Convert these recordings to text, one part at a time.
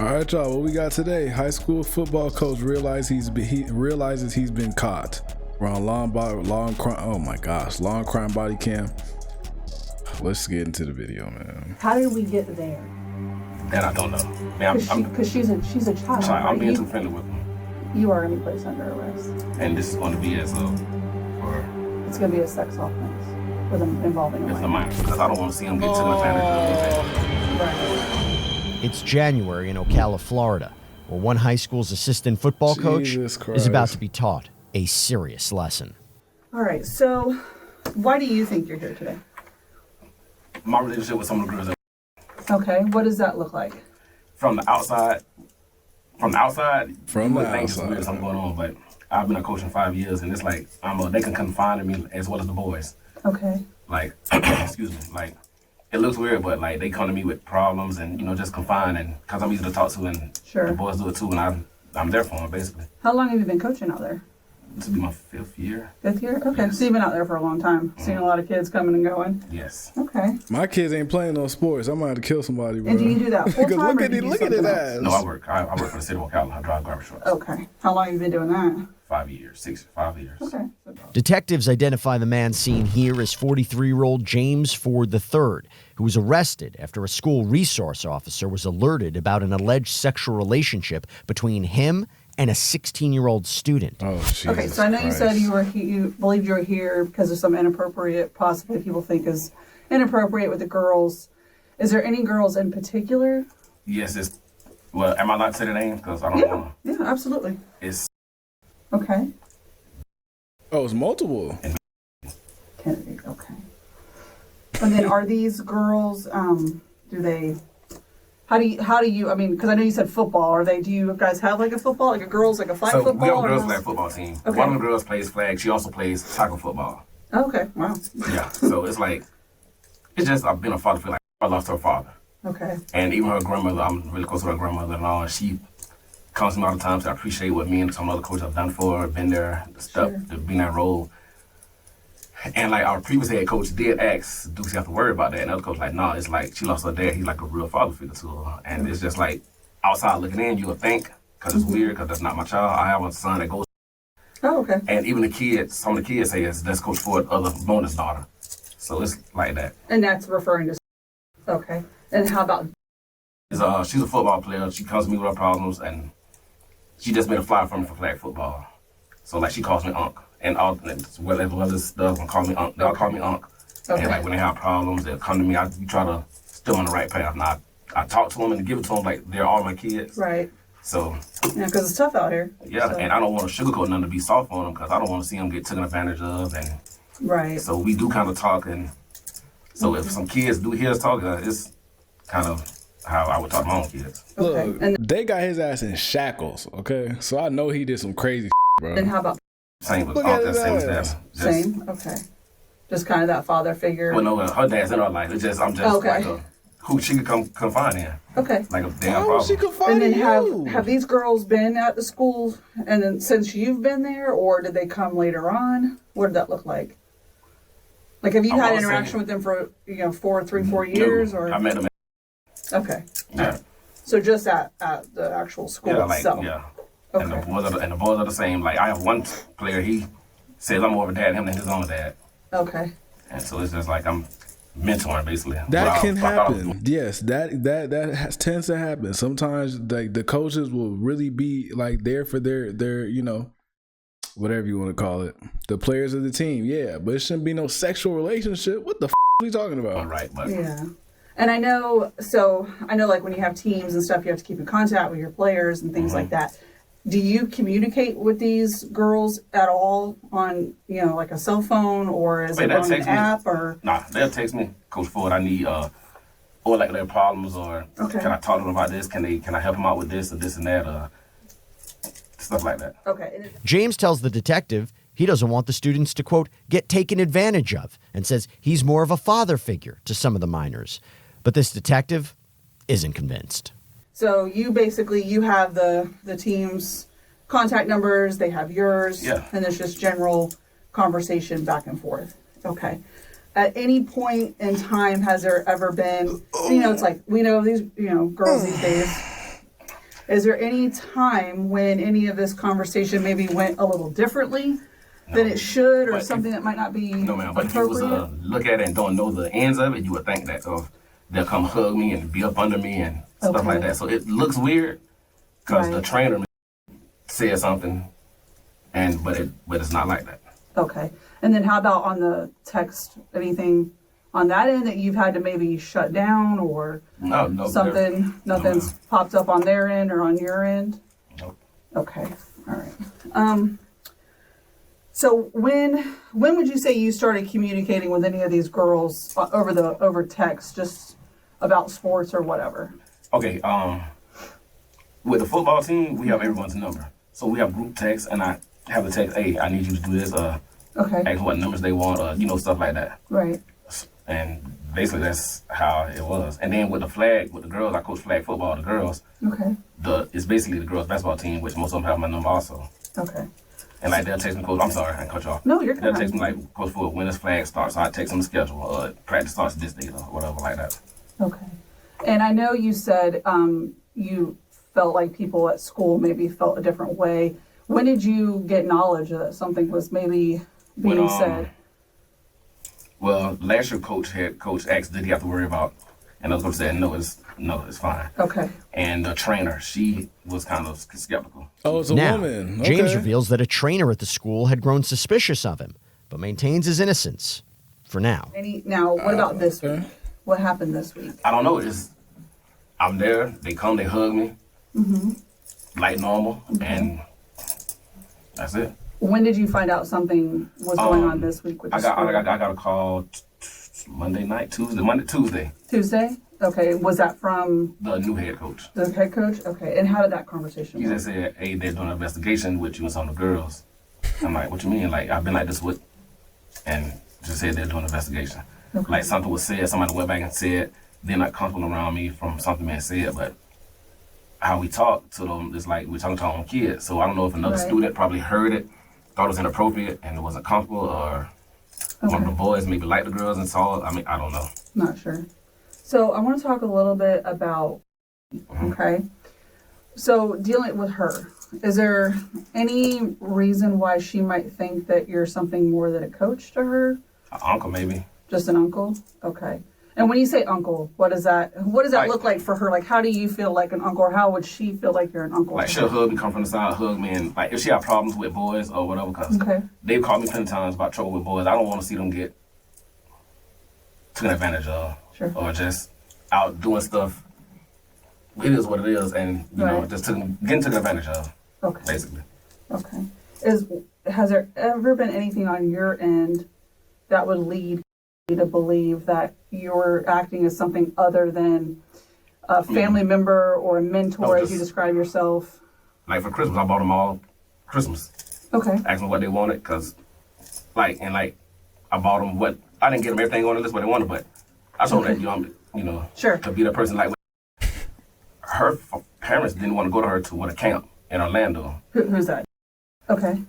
All right, y'all. What we got today? High school football coach realizes he's been caught. We're on long crime. Oh my gosh, long crime body cam. Let's get into the video, man. How did we get there? That I don't know. Because she's a child. Sorry, right? I'm being too friendly with them. You are going to be placed under arrest. And this is going to be as a, or It's going to be a sex offense with them involving a as a minor. minor, because I don't want to see them get taken advantage of. Right. It's January in Ocala, Florida, where one high school's assistant football coach Jesus Christ. is about to be taught a serious lesson. All right, so why do you think you're here today? My relationship with some of the girls, Okay, what does that look like? from the outside, you would think it's outside. weird something going on, but I've been a coach in 5 years, and it's like they can confide in me as well as the boys. Okay. Like, excuse me, like it looks weird, but like they come to me with problems and just confide, and because I'm easy to talk to, and Sure. the boys do it too, and I'm there for them basically. How long have you been coaching out there? This will be my 5th year. 5th year? Okay, so you've been out there for a long time. Seen a lot of kids coming and going. Yes. Okay. My kids ain't playing no sports. I'm gonna have to kill somebody, bro. And do you do that full Because time? look at his ass. No, I work for the city of Ocala. I drive garbage trucks. Okay. How long have you been doing that? 5 years, 5 years. Okay. Detectives identify the man seen here as 43-year-old James Ford III, who was arrested after a school resource officer was alerted about an alleged sexual relationship between him and a 16-year-old student. Oh, Jesus Okay, so I know Christ. you said you believed you were here because of some inappropriate, possibly people think is inappropriate with the girls. Is there any girls in particular? Yes, well, am I allowed to say the name? Because I don't know. Yeah, absolutely. It's Okay. Oh, it's multiple. Kennedy, okay. And then are these girls, how do you, I mean, because I know you said football, do you guys have like a football, like a girls, like a flag so football? we have a or girls no? flag football team. Okay. One of the girls plays flag. She also plays tackle football. Oh, okay, wow. Yeah, so it's just I've been a father figure. I lost her father, Okay, and even her grandmother. I'm really close to her grandmother-in-law, and she comes to me all the time to appreciate what me and some other coaches have done for her, been there, the stuff, Sure. to be in that role. And like our previous head coach did ask, do she have to worry about that? And the other coach like, no, it's like she lost her dad. He's like a real father figure to her. And it's just like outside looking in, you would think, because it's weird, because that's not my child. I have a son that goes. oh, okay. And even the kids, some of the kids say that's Coach Ford's other bonus daughter. So it's like that. And that's referring to, okay. And how about, She's a football player. She comes to me with her problems, and she just made a flyer for me for flag football. So like she calls me Unc. And all whether stuff and call me Unc, they'll call me Unc. Okay. And like when they have problems, they'll come to me. We try to stay on the right path. Now I talk to them and give it to them like they're all my kids. right, So yeah, because it's tough out here. yeah, So- and I don't want to sugarcoat nothing to be soft on them because I don't want to see them get taken advantage of. And Right. so we do kind of talk. And so if some kids do hear us talking, it's kind of how I would talk to my own kids. Okay. Look, And they got his ass in shackles, okay? So I know he did some crazy bro. how about Same with Look all at that his same as ass. that. Just, same? Okay. Just kind of that father figure. Well, no, her dad's in our life. It's just I'm just Okay. like who she could come confide in, Okay. like a damn Why would she problem. confide And then in you? have these girls been at the school and then since you've been there, or did they come later on? What did that look like? Like, have you I had wanna say- interaction with them for 4 years, No, or I met them. okay? Yeah, So just at the actual school yeah, like itself. yeah. And Okay. the boys are the same. Like I have one player. He says I'm more of a dad to him than his own dad, Okay. and so it's just like I'm mentoring basically. That can What I thought I was happen. Yes, that tends to happen. Sometimes like the coaches will really be like there for their whatever you want to call it, the players of the team. Yeah, but it shouldn't be no sexual relationship. What the are we talking doing about? right, but Yeah. And I know like when you have teams and stuff, you have to keep in contact with your players and things like that. Do you communicate with these girls at all on, like a cell phone, or is Wait, it that on an takes me- app, or? nah, they'll text me, Coach Ford. I need or like their problems, or Okay. can I talk to them about this? Can I help them out with this or this and that, or stuff like that. Okay. James tells the detective he doesn't want the students to, quote, get taken advantage of, and says he's more of a father figure to some of the minors. But this detective isn't convinced. So you have the team's contact numbers, they have yours, Yeah. and there's just general conversation back and forth. Okay. At any point in time, has there ever been, it's like, we know these, girls these days, Is there any time when any of this conversation maybe went a little differently than it should, or something that might not be No, ma'am. But if you was look at it and don't know the ends of it, you would think that. So they'll come hug me and be up under me and stuff like that. So it looks weird because the trainer said something, but it's not like that. Okay. And then how about on the text? Anything on that end that you've had to maybe shut down, or no, nothing's popped up on their end or on your end? Nope. Okay. All right. So when would you say you started communicating with any of these girls over text, just about sports or whatever? Okay. With the football team, we have everyone's number. So we have group text, and I have the text, hey, I need you to do this, ask what numbers they want, stuff like that. Right. And basically that's how it was. And then with the girls, I coach flag football, the girls. Okay. It's basically the girls basketball team, which most of them have my number also. Okay. And like they'll text me, coach, I'm sorry, I cut you off. No, you're good. They'll text me like, coach, for when this flag starts, so I text them the schedule, practice starts this date or whatever like that. Okay. And I know you said you felt like people at school maybe felt a different way. When did you get knowledge that something was maybe being said? Well, last year coach asked, did he have to worry about, and the coach said, no, it's fine. Okay. And the trainer, she was kind of skeptical. Oh, it's a woman. Okay. James reveals that a trainer at the school had grown suspicious of him, but maintains his innocence for now. Now, what about this week? What happened this week? I don't know. I'm there. They come. They hug me, like normal, and that's it. When did you find out something was going on this week with the school? I got a call Tuesday. Tuesday? Okay. Was that from the new head coach? The head coach? Okay. And how did that conversation He go? just said, hey, they're doing an investigation with you and some of the girls. I'm like, what you mean? Like, I've been like this with, and just said they're doing an investigation. Okay. Like something was said, somebody went back and said they're not comfortable around me from something being said, but how we talk to them is like we're talking to our own kids. So I don't know if another student probably heard it, thought it was inappropriate and it wasn't comfortable, or one of the boys maybe liked the girls and saw it. I mean, I don't know. Not sure. So I want to talk a little bit about, okay? So dealing with her, is there any reason why she might think that you're something more than a coach to her? An uncle maybe. Just an uncle? Okay. And when you say uncle, what does that look like for her? Like, how do you feel like an uncle, or how would she feel like you're an uncle? Like, she'll hug me, come from the side, hug me, and like if she have problems with boys or whatever, because they've called me plenty of times about trouble with boys. I don't want to see them get taken advantage of, or just out doing stuff. It is what it is, and you know, just getting taken advantage of. Okay. Basically. Okay. Has there ever been anything on your end that would lead you to believe that you're acting as something other than a family member or a mentor, as you describe yourself? Like for Christmas, I bought them all Christmas. Okay. Asked them what they wanted, cause I bought them what I didn't get them everything on the list what they wanted, but I told them that to be the person like her parents didn't want to go to her to a camp in Orlando. Who's that? Okay.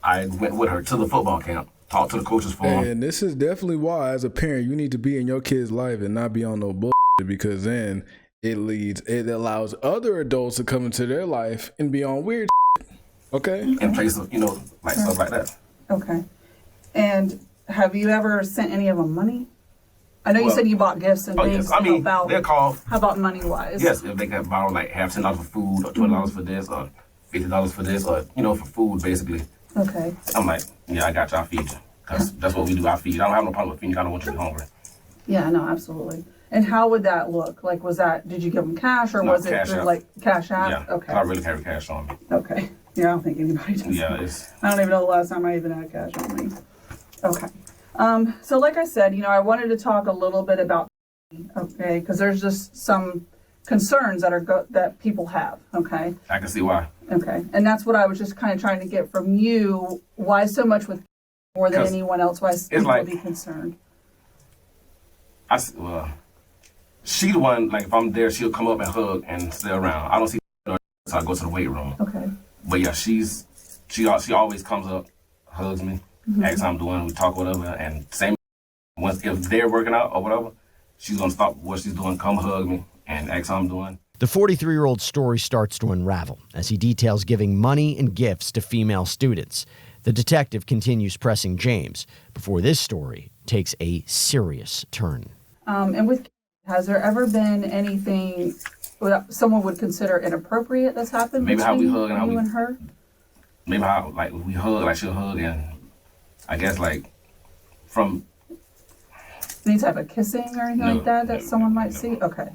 I went with her to the football camp, talked to the coaches for them. And this is definitely why, as a parent, you need to be in your kid's life and not be on no bullshit, because then it allows other adults to come into their life and be on weird shit. Okay? In place of, stuff like that. Okay. And have you ever sent any of them money? I know you said you bought gifts and things to help out. They're called. How about money-wise? Yes, if they can borrow have $10 for food or $20 for this or $50 for this or, for food, basically. Okay. I'm like, yeah, I got you, I'll feed you. Because that's what we do, I feed you. I don't have no problem with feeding you, I don't want you to be hungry. Yeah, no, absolutely. And how would that look? Like, did you give them cash or was it through, Cash App? Yeah, okay. I really carry cash on me. Okay. Yeah, I don't think anybody does. Yeah, I don't even know the last time I even had cash on me. Okay. So like I said, I wanted to talk a little bit about, okay, because there's just some concerns that people have, okay? I can see why. Okay, and that's what I was just kind of trying to get from you. Why so much with more than anyone else? Why people would be concerned? She the one, if I'm there, she'll come up and hug and stay around. I don't see her, so I go to the weight room. Okay. But yeah, she always comes up, hugs me, asks how I'm doing, we talk whatever, and if they're working out or whatever, she's gonna stop what she's doing, come hug me, and ask how I'm doing. The 43-year-old story starts to unravel as he details giving money and gifts to female students. The detective continues pressing James before this story takes a serious turn. And with, has there ever been anything that someone would consider inappropriate that's happened Maybe how we between hug and how you we, and her? maybe how like we hug, like she'll hug, and I guess like from Any type of kissing or anything like that someone might see? Okay.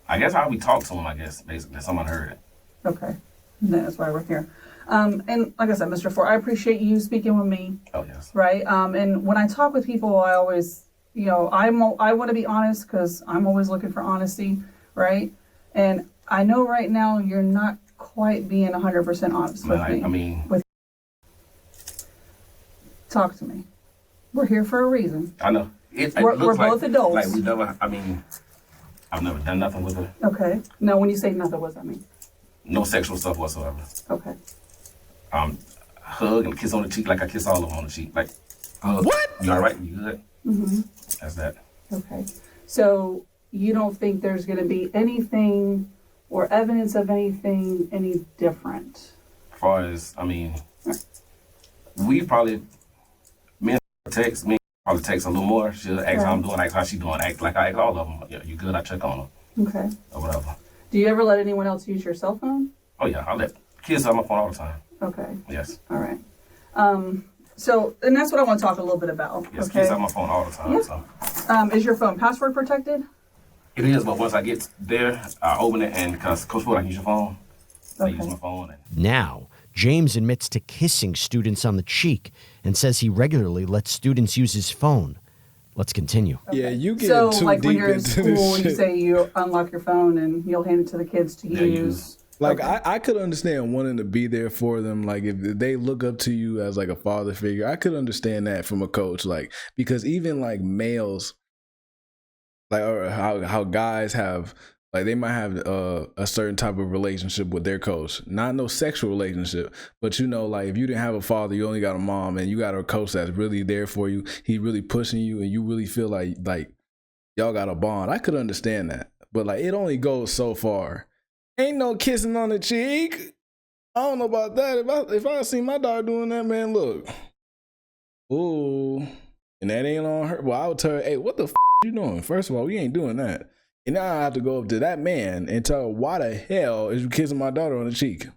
I guess how we talk to him. I guess basically someone heard it. Okay. And that's why we're here. And like I said, Mr. Ford, I appreciate you speaking with me. Oh yes. Right. And when I talk with people, I always, I want to be honest because I'm always looking for honesty. Right. And I know right now you're not quite being 100% honest with me. I mean, talk to me. We're here for a reason. I know. We're both adults. Like we never. I mean, I've never done nothing with her. Okay. No, when you say nothing, what does that mean? No sexual stuff whatsoever. Okay. Hug and kiss on the cheek like I kiss all of them on the cheek. Like, hug. What? You all right? You good? Mm-hmm. That's that. Okay. So you don't think there's going to be anything or evidence of anything any different? As far as, I mean, we probably, me and probably text a little more. She'll ask how I'm doing, ask how she doing, act like I ask all of them. Yeah, you good? I check on them. Okay. Or whatever. Do you ever let anyone else use your cell phone? Oh yeah, I let kids have my phone all the time. Okay. Yes. All right. So, and that's what I want to talk a little bit about. Yes, okay? kids have my phone all the time. Yeah. So. Is your phone password protected? It is, but once I get there, I open it, and because Coach Ford, I can use your phone. So I use my phone. And Now, James admits to kissing students on the cheek and says he regularly lets students use his phone. Let's continue. Okay. Yeah, you get so, too like deep when you're in into school, this you shit. say you unlock your phone and you'll hand it to the kids to use. Like, Okay. I could understand wanting to be there for them. Like, if they look up to you as like a father figure, I could understand that from a coach. Like, because even like males, like, or how guys have, like, they might have a certain type of relationship with their coach. Not no sexual relationship, but like, if you didn't have a father, you only got a mom, and you got a coach that's really there for you. He really pushing you, and you really feel like y'all got a bond. I could understand that, but like, it only goes so far. Ain't no kissing on the cheek. I don't know about that. If I see my daughter doing that, man, look. Ooh. And that ain't on her. Well, I would tell her, hey, what the you doing? First of all, we ain't doing that. And now I have to go up to that man and tell her, why the hell is you kissing my daughter on the cheek?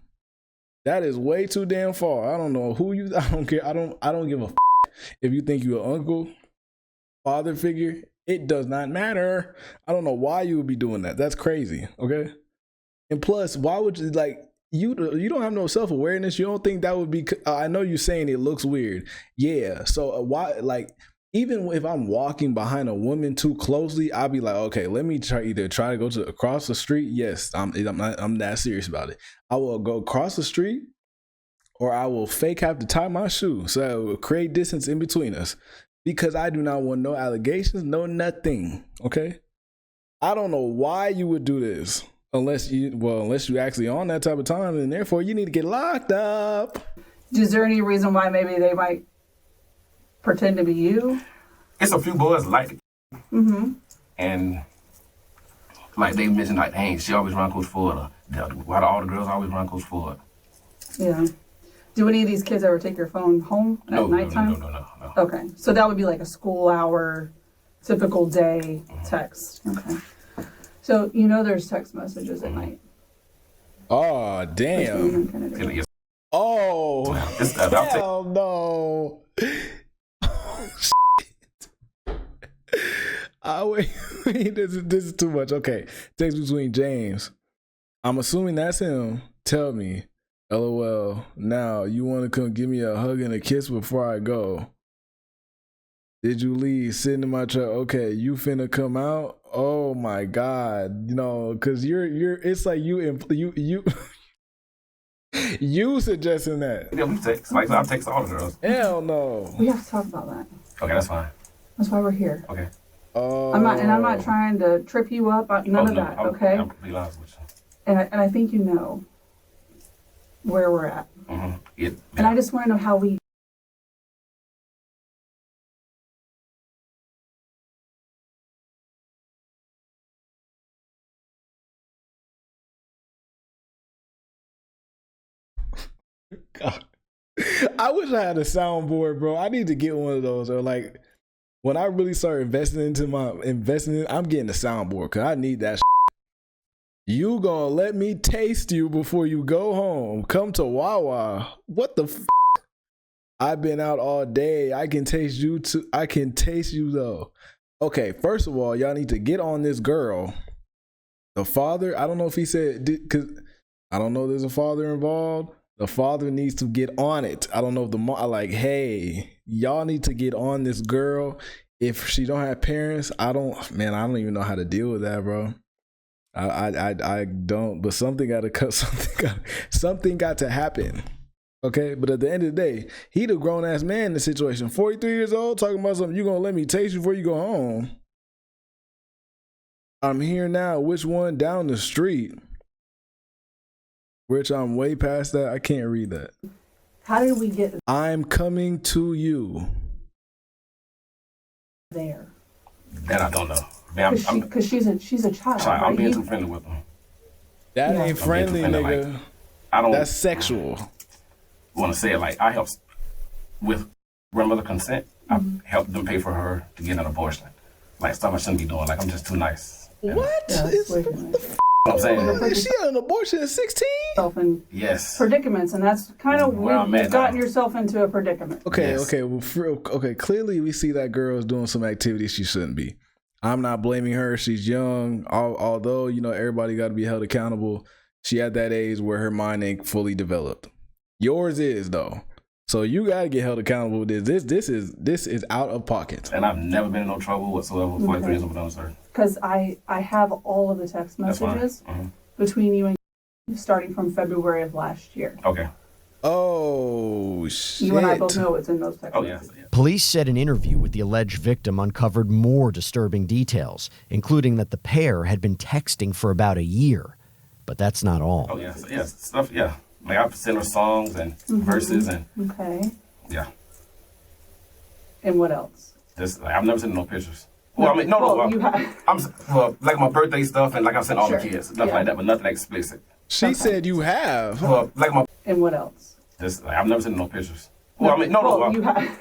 That is way too damn far. I don't know who you, I don't care. I don't give a if you think you're an uncle, father figure. It does not matter. I don't know why you would be doing that. That's crazy. Okay. And plus, why would you, like, you don't have no self-awareness. You don't think that would be, I know you're saying it looks weird. Yeah. So why, like, even if I'm walking behind a woman too closely, I'll be like, okay, let me try to go to across the street. Yes, I'm that serious about it. I will go across the street, or I will fake have to tie my shoe so it will create distance in between us, because I do not want no allegations, no nothing. Okay. I don't know why you would do this. Unless you actually on that type of time, and therefore you need to get locked up. Is there any reason why maybe they might pretend to be you? it's a few boys like it. Mm-hmm. And like they mentioned, like, dang, she always run Coach Ford. Why do all the girls always run Coach Ford? Yeah. Do any of these kids ever take your phone home at nighttime? No. Okay. So that would be like a school hour, typical day text. Okay. So there's text messages at night. Oh, damn. Oh, hell no. Wait, this is too much. Okay, text between James. I'm assuming that's him. Tell me, LOL. Now, you want to come give me a hug and a kiss before I go? Did you leave? Sitting in my truck. Okay, you finna come out? Oh my God. Cause it's like you you suggesting that. Yeah, we text. Like, I text all the girls. Hell no. We have to talk about that. Okay, that's fine. That's why we're here. Okay. Oh. I'm not trying to trip you up. None of that. Okay. I'm be honest with you. And I think you know where we're at. Mm-hmm. Yeah. And I just want to know how we God. I wish I had a soundboard, bro. I need to get one of those. Or like when I really start investing, I'm getting a soundboard because I need that. You gonna let me taste you before you go home? Come to Wawa. What the? I've been out all day. I can taste you too. I can taste you though. Okay, first of all, y'all need to get on this girl. The father, I don't know if he said, because I don't know if there's a father involved. The father needs to get on it. I don't know if the mom, like, hey, y'all need to get on this girl. If she don't have parents, I don't even know how to deal with that, bro. I don't, but something got to cut, something got to happen. Okay, but at the end of the day, he the grown ass man in the situation. 43 years old, talking about something. You gonna let me taste you before you go home? I'm here now. Which one down the street? Which I'm way past that. I can't read that. How did we get I'm coming to you. there? That I don't know. Man, Because she's a child. sorry, Right? I'm being too friendly with them. That Yeah. ain't friendly, I'm being too nigga. friendly, I don't That's sexual. want to say it like I help with grandmother consent. I helped them pay for her to get an abortion. Like stuff I shouldn't be doing. Like I'm just too nice. What? Yeah, It's- wait a what minute. the f- I'm saying? She had an abortion at 16? Yourself in Yes. predicaments, and that's kind of Where I'm you've at gotten now. yourself into a predicament. Okay, Yes. okay. Well, okay. Clearly, we see that girl is doing some activities she shouldn't be. I'm not blaming her. She's young. Although, everybody got to be held accountable. She at that age where her mind ain't fully developed. Yours is, though. So you got to get held accountable with this. This is out of pocket. And I've never been in no trouble whatsoever. 43 years old, sir. Because I have all of the text That's fine. messages between you and starting from February of last year. Okay. Oh, shit. You and I both know what's in those text Oh, yeah. messages. Police said an interview with the alleged victim uncovered more disturbing details, including that the pair had been texting for about a year. But that's not all. Oh, yeah. So, yeah. Stuff, yeah. Like I send her songs and verses and, Okay. yeah. And what else? Just, like, I've never sent no pictures. Well, I mean, no. Well, you have. Well, like my birthday stuff and like I sent all Sure. the kids. Stuff Yeah. like that, but nothing explicit. She said you have. Well, like my, And what else? just, like, I've never sent no pictures. Well, I mean, no. Well, you have.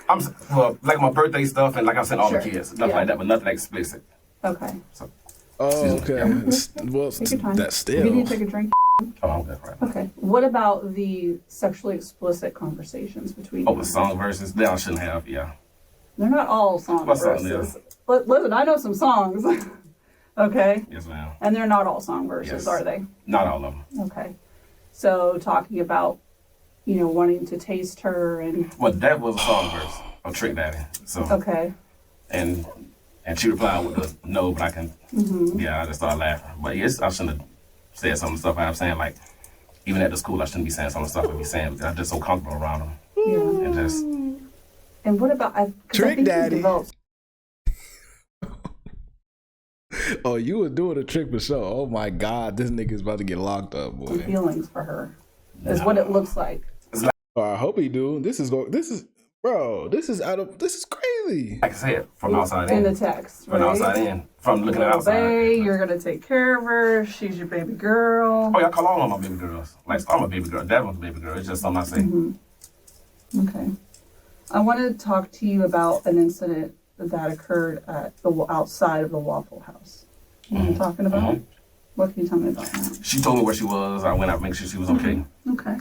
Well, like my birthday stuff and like I sent all Sure. the kids. Stuff Yeah. like that, but nothing explicit. Okay. So, Oh, okay. Well, Take your time. that's You need to still. take a drink. oh, that's right. Okay. What about the sexually explicit conversations between Oh, you? the song verses, that I shouldn't have, yeah. They're not all song What song verses. Listen, I know some songs. Okay. Yes, ma'am. And they're not all song verses, Yes. are they? Not all of them. Okay. So talking about, wanting to taste her and Well, that was a song verse of Trick Daddy. So, okay. and she replied with the no, but I can, yeah, I just started laughing. But yes, I shouldn't have said some of the stuff I'm saying. Like, even at the school, I shouldn't be saying some of the stuff I be saying because I'm just so comfortable around them. Yeah. And just, And what about Trick Daddy. Developed Oh, you were doing a trick for sure. Oh my God, this nigga's about to get locked up, boy. feelings for her. Is what it looks like. Oh, I hope he do. This is crazy. like I said, from the outside In in. the text, From the right? outside in. From looking at Little outside. bae, you're gonna take care of her. She's your baby girl. Oh, yeah, I call all of my baby girls. Like, I'm a baby girl. That one's a baby girl. It's just something I say. Okay. I want to talk to you about an incident that occurred at the outside of the Waffle House. You know what I'm talking about? What can you tell me about that? She told me where she was. I went out to make sure she was okay. Okay.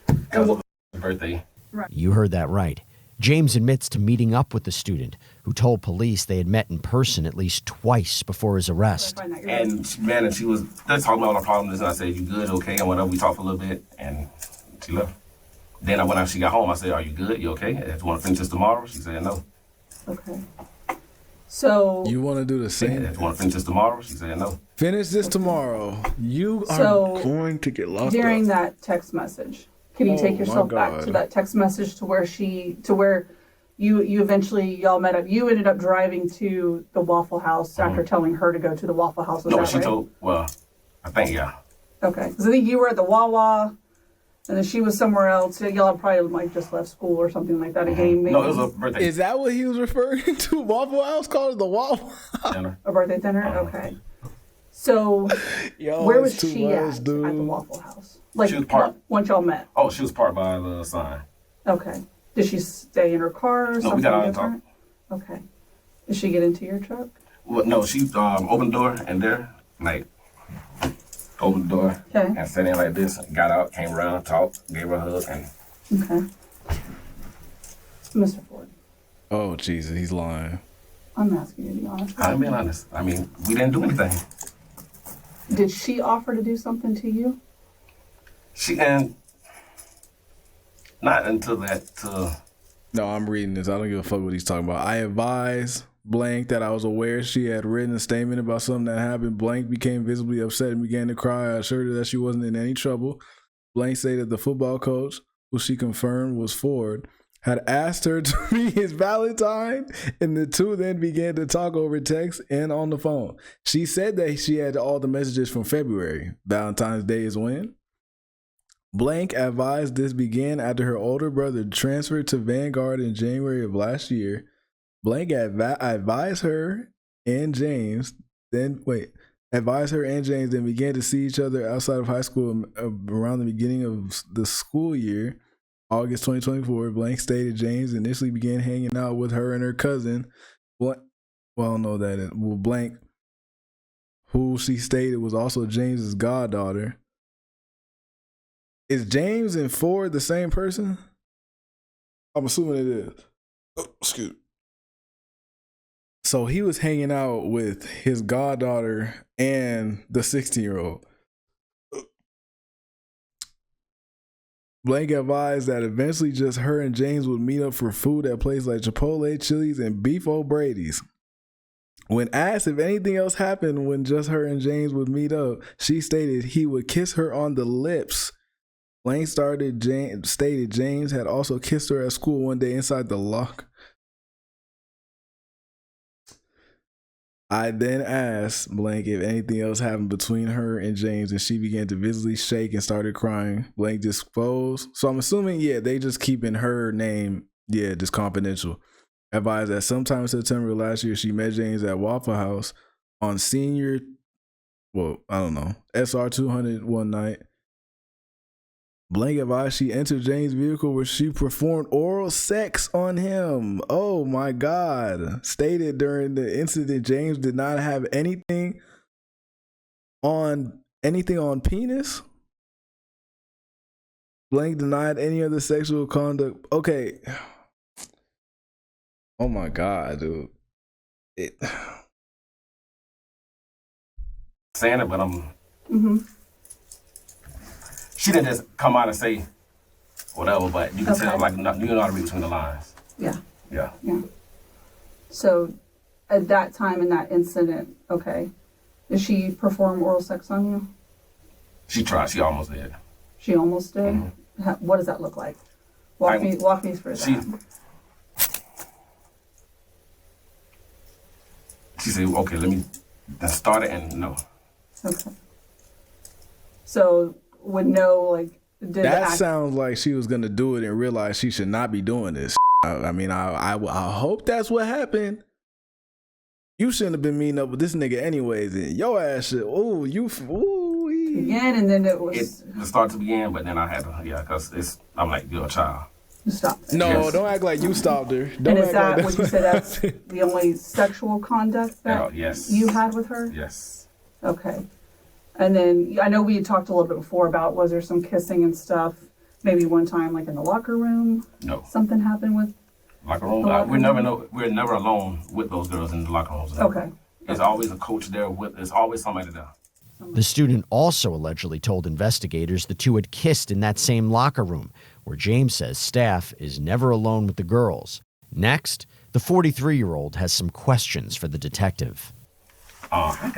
Because of her birthday. You heard that right. James admits to meeting up with the student, who told police they had met in person at least twice before his arrest. Find out your And she was just talking about all our problems. And I said, "You good? Okay?" And whatever. We talked for a little bit, and she left. Then I went out. She got home. I said, "Are you good? You okay? Do you want to finish this tomorrow?" She said, "No." Okay. So You want to do the "Do same? you want to finish this tomorrow?" She said, "No." Finish this tomorrow. You are So, going to get locked during up. that text message, can you Oh, take my yourself back God. to that text message to where you eventually y'all met up? You ended up driving to the Waffle House after telling her to go to the Waffle House. Was No, that she right? told. Well, I think yeah. Okay, because I think you were at the Wawa, and then she was somewhere else. So y'all probably just left school or something like that. A game, maybe No, it was a birthday Is that what he was referring to? Waffle House? Called it the Waffle House? dinner. a birthday dinner. Okay, so Yo, where it's was too she much, at the dude. Waffle House? Like, She was parked. once y'all met? Oh, she was parked by the sign. Okay. Did she stay in her car or No, something we got out and different? Okay. Did she get into your truck? Well, no, she opened the door and there, like, opened the door Okay. and sat in like this, got out, came around, talked, gave her a hug, and Okay. Mr. Ford, Oh Jesus, he's lying. I'm asking you to be honest. I'm being honest. I mean, we didn't do anything. Did she offer to do something to you? She and not until that. No, I'm reading this. I don't give a fuck what he's talking about. I advised Blank that I was aware she had written a statement about something that happened. Blank became visibly upset and began to cry. I assured her that she wasn't in any trouble. Blank stated the football coach, who she confirmed was Ford, had asked her to be his Valentine, and the two then began to talk over text and on the phone. She said that she had all the messages from February. Valentine's Day is when? Blank advised this began after her older brother transferred to Vanguard in January of last year. Blank advised her and James, then began to see each other outside of high school around the beginning of the school year. August 2024, Blank stated James initially began hanging out with her and her cousin. Blank, who she stated was also James's goddaughter. Is James and Ford the same person? I'm assuming it is. Oh, excuse me. So he was hanging out with his goddaughter and the 16-year-old. Blank advised that eventually just her and James would meet up for food at places like Chipotle, Chili's, and Beef O'Brady's. When asked if anything else happened when just her and James would meet up, she stated he would kiss her on the lips. Blank stated James had also kissed her at school one day inside the locker. I then asked Blank if anything else happened between her and James, and she began to visibly shake and started crying. Blank disclosed. So I'm assuming, they just keeping her name, just confidential. Advised that sometime in September of last year, she met James at Waffle House on SR 200 one night. Blank advised she entered James' vehicle where she performed oral sex on him. Oh my God. Stated during the incident, James did not have anything on penis. Blank denied any other sexual conduct. Okay. Oh my God, dude. Saying it, but she didn't just come out and say whatever, but you can tell, like, you know how to read between the lines. Yeah. Yeah. Yeah. So at that time in that incident, did she perform oral sex on you? She tried. She almost did. She almost did? What does that look like? Walk me through that. She said, okay, let me start it, and no. Okay. So would know, that sounds like she was gonna do it and realize she should not be doing this. I hope that's what happened. You shouldn't have been meeting up with this nigga anyways, and your ass should. Again, and then it was. It started to begin, but then I had to, because I'm like, you're a child. You stopped. No, yes. Don't act like you stopped her. And is that what you said? That's the only sexual conduct that you had with her? Yes. Okay. And then I know we had talked a little bit before about was there some kissing and stuff? Maybe one time, like in the locker room. No. Something happened with. Locker room. We're never alone with those girls in the locker rooms. Okay. There's always a coach there there's always somebody there. The student also allegedly told investigators the two had kissed in that same locker room, where James says staff is never alone with the girls. Next, the 43-year-old has some questions for the detective. I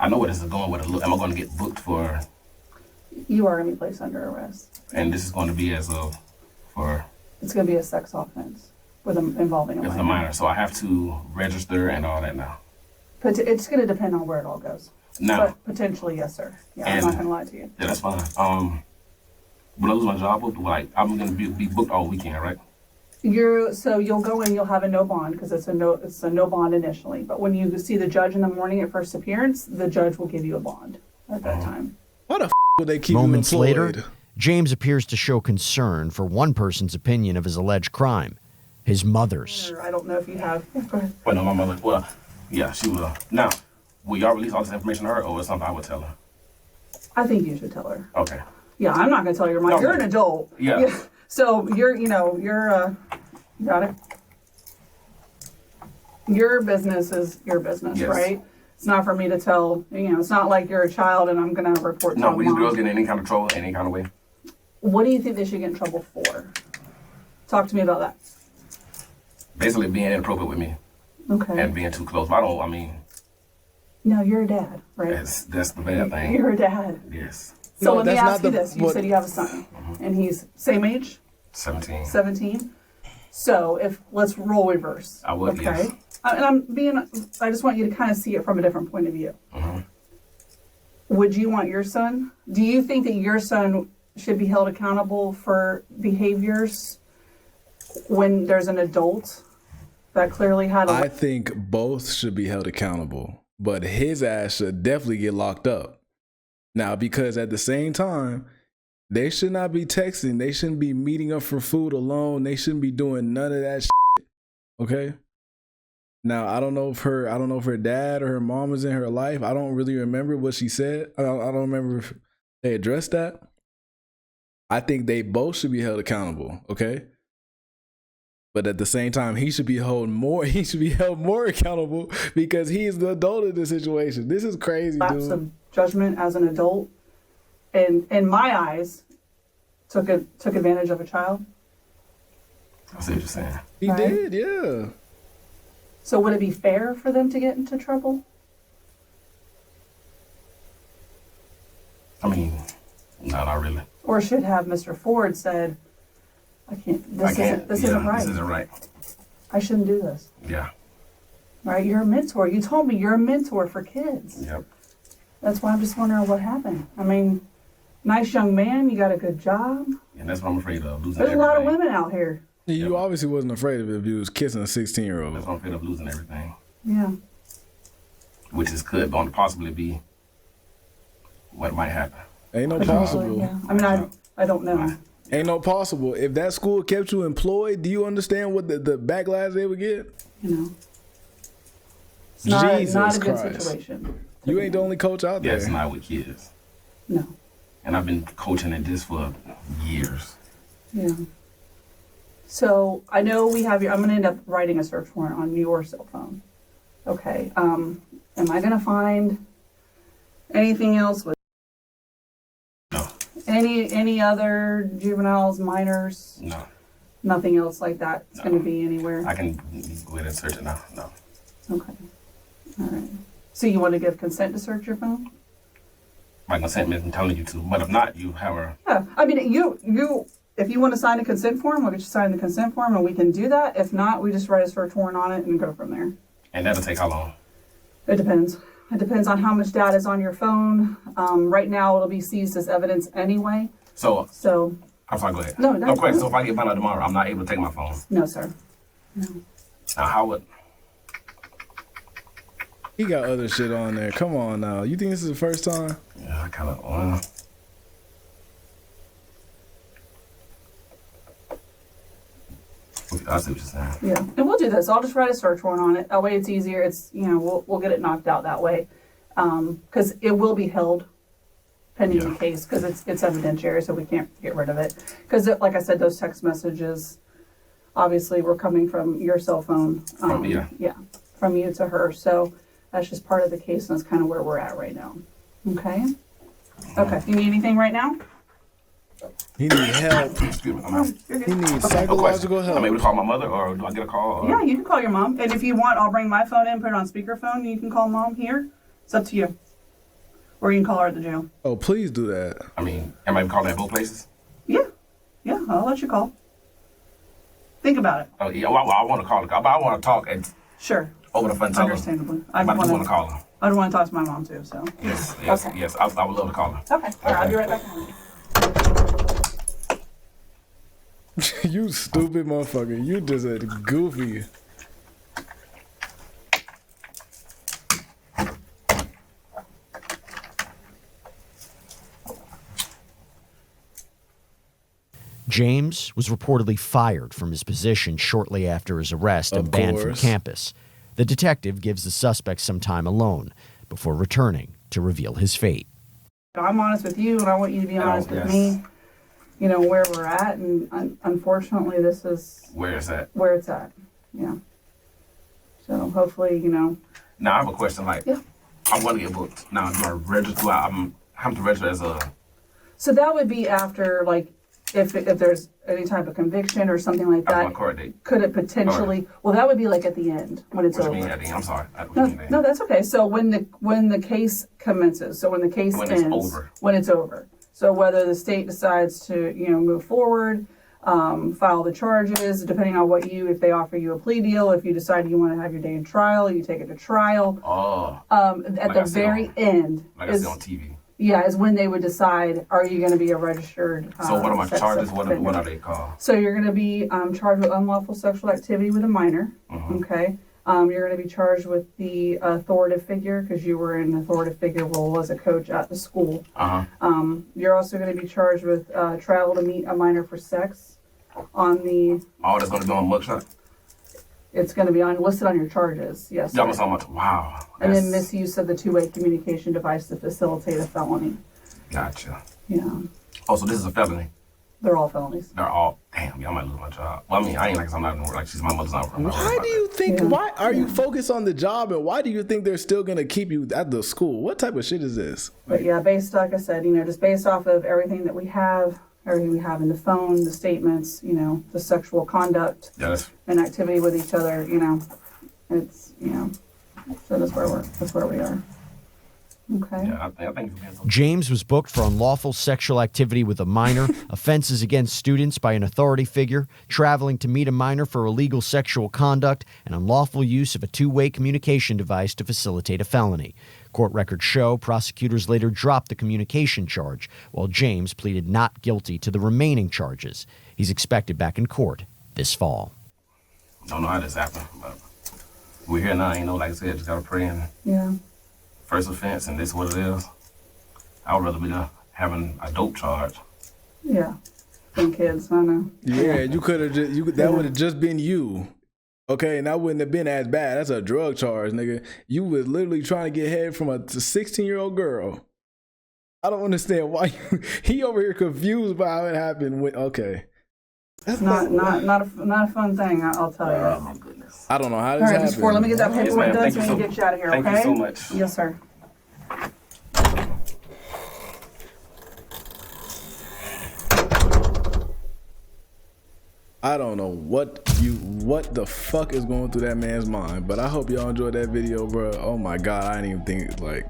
know where this is going. Am I going to get booked for? You are going to be placed under arrest. And this is going to be It's going to be a sex offense involving a minor. It's a minor, so I have to register and all that now. But it's going to depend on where it all goes. No. But potentially, yes, sir. Yeah, I'm not going to lie to you. Yeah, that's fine. When I lose my job, I'm going to be booked all weekend, right? You'll go in, you'll have a no bond because it's a no bond initially. But when you see the judge in the morning at first appearance, the judge will give you a bond at that time. Why the would they keep Moments you employed? later, James appears to show concern for one person's opinion of his alleged crime, his mother's. I don't know if you have. Go ahead. Well, no, my mother, well, yeah, she will. Now, will y'all release all this information to her, or is something I would tell her? I think you should tell her. Okay. Yeah, I'm not going to tell your mom. No, You're an adult. Yeah. So you got it. Your business is your business, Yes. right? It's not for me to tell. It's not like you're a child and I'm going to report to No, my will these mom. girls get in any kind of trouble, any kind of way? What do you think they should get in trouble for? Talk to me about that. Basically being inappropriate with me Okay. and being too close. No, you're a dad, right? that's the bad thing. You're a dad. Yes. So No, let me that's not ask you the- this. You what- said you have a son, and he's same age, 17. 17. So let's role reverse. I would, okay? yes. I just want you to kind of see it from a different point of view. Mm-hmm. Would you want your son? Do you think that your son should be held accountable for behaviors when there's an adult that clearly had I think both should be held accountable, but his ass should definitely get locked up. Now, because at the same time, they should not be texting. They shouldn't be meeting up for food alone. They shouldn't be doing none of that shit. Okay? Now, I don't know if her dad or her mom was in her life. I don't really remember what she said. I don't remember if they addressed that. I think they both should be held accountable, okay? But at the same time, he should be held more accountable because he is the adult in this situation. This is crazy, lapse dude. of judgment as an adult, and in my eyes, took advantage of a child. I see what you're saying. He Right. did, yeah. So would it be fair for them to get into trouble? I mean, no, not really. Or should have Mr. Ford said, I can't, this isn't This isn't right. I shouldn't do this. Yeah. Right? You're a mentor. You told me you're a mentor for kids. Yep. That's why I'm just wondering what happened. I mean, nice young man, you got a good job. And that's what I'm afraid of, losing There's everything. a lot of women out here. You obviously wasn't afraid of it if you was kissing a 16-year-old. That's what I'm afraid of, losing everything. Yeah. Which could possibly be what might happen. Ain't no Potentially, possible. yeah. I mean, I don't know. Ain't no possible. If that school kept you employed, do you understand what the backlash they would get? You know. It's not Jesus a good Christ. situation. You ain't the only coach out Yeah, there. it's not with kids. No. And I've been coaching in this for years. Yeah. So I know we have I'm going to end up writing a search warrant on your cell phone. Okay. Am I going to find anything else with No, any other juveniles, minors, no. nothing else like that? It's going to be anywhere. I can go ahead and search it now. No. Okay. All right. So you want to give consent to search your phone? My consent means I'm telling you to. But if not, you have a... Yeah. I mean, you. If you want to sign a consent form, we'll get you signed the consent form, and we can do that. If not, we just write a search warrant on it and go from there. And that'll take how long? It depends. It depends on how much data is on your phone. Right now, it'll be seized as evidence anyway. So, So, I'm sorry, go ahead. No, no, quick. no. So if I get found out tomorrow, I'm not able to take my phone. no, sir. No. Now, how would... He got other shit on there. Come on now. You think this is the first time? Yeah, I kind of... I see what you're saying. Yeah, and we'll do this. I'll just write a search warrant on it. That way, it's easier. It's we'll get it knocked out that way, because it will be held pending the Yeah. case because it's evidentiary, so we can't get rid of it. Because like I said, those text messages obviously were coming from your cell phone. Yeah. From you to her. So that's just part of the case, and that's kind of where we're at right now. Okay. Okay. You need anything right now? He need help. Excuse me. I'm out. You're good. He needs No question. psychological I'm help. able to call my mother, or do I get a call? Or... Yeah, you can call your mom. And if you want, I'll bring my phone in, put it on speakerphone. You can call mom here. It's up to you. Or you can call her at the jail. Oh, please do that. I mean, am I calling at both places? Yeah. Yeah, I'll let you call. Think about it. Oh, yeah. Well, I want to call her, but I want to talk and Sure. over the phone. Tell her. Understandably. I do want to call her. I'd want to talk to my mom too, so. Yes. Okay. Yes. I would love to call her. Okay. All right, I'll be right back. You stupid motherfucker. You just a goofy. James was reportedly fired from his position shortly after his arrest and banned from campus. The detective gives the suspect some time alone before returning to reveal his fate. I'm honest with you, and I want you to be honest with me. You know, where we're at, and unfortunately, this is where it's at. Where it's at, yeah. So hopefully, you know. Now I have a question. Like, yeah. I'm going to get booked. Now, do I register? I'm having to register as a. So that would be after, like, if there's any type of conviction or something like that. My court date. Could it potentially? Well, that would be like at the end when it's over. What do you mean at the end? I'm sorry. No, that's okay. So when the case commences, so when the case ends, when it's over. So whether the state decides to, you know, move forward, file the charges, depending on if they offer you a plea deal, if you decide you want to have your day in trial, you take it to trial. Oh. At the very end. Like I see on TV. Yeah, is when they would decide, are you going to be a registered So what are my charges? What are they called? So you're going to be charged with unlawful sexual activity with a minor, okay? You're going to be charged with the authoritative figure because you were in an authoritative figure role as a coach at the school. You're also going to be charged with travel to meet a minor for sex on the... Oh, that's going to be on mugshot? It's going to be listed on your charges, yes. Yeah, so much. Wow. And then misuse of the two-way communication device to facilitate a felony. Gotcha. Yeah. Oh, so this is a felony? They're all felonies. They're all... Damn, I might lose my job. Well, I mean, I ain't like I'm not like she's my mother's not from. Why do you think... Yeah. Why are you focused on the job, and why do you think they're still going to keep you at the school? What type of shit is this? But yeah, like I said, you know, just based off of everything that we have... Everything we have in the phone, the statements, you know, the sexual conduct and activity with each other, you know, it's, you know, so that's where we are. Okay. Yeah, I think James was booked for unlawful sexual activity with a minor, offenses against students by an authority figure, traveling to meet a minor for illegal sexual conduct, and unlawful use of a two-way communication device to facilitate a felony. Court records show prosecutors later dropped the communication charge, while James pleaded not guilty to the remaining charges. He's expected back in court this fall. Don't know how this happened, but we're here now. You know, like I said, just gotta pray and first offense, and this is what it is. I would rather be having a dope charge. Yeah, than kids. I know. Yeah, you could have just that would have just been you. Okay, and that wouldn't have been as bad. That's a drug charge, nigga. You was literally trying to get head from a 16-year-old girl. I don't understand why he over here confused by how it happened. Okay, that's not a fun thing. I'll tell you. Oh my goodness. I don't know how this happened. All right, let me get that paperwork done so we can get you out of here. Thank you so much. Yes, sir. I don't know what the fuck is going through that man's mind, but I hope y'all enjoyed that video, bro. Oh my god, I didn't even think like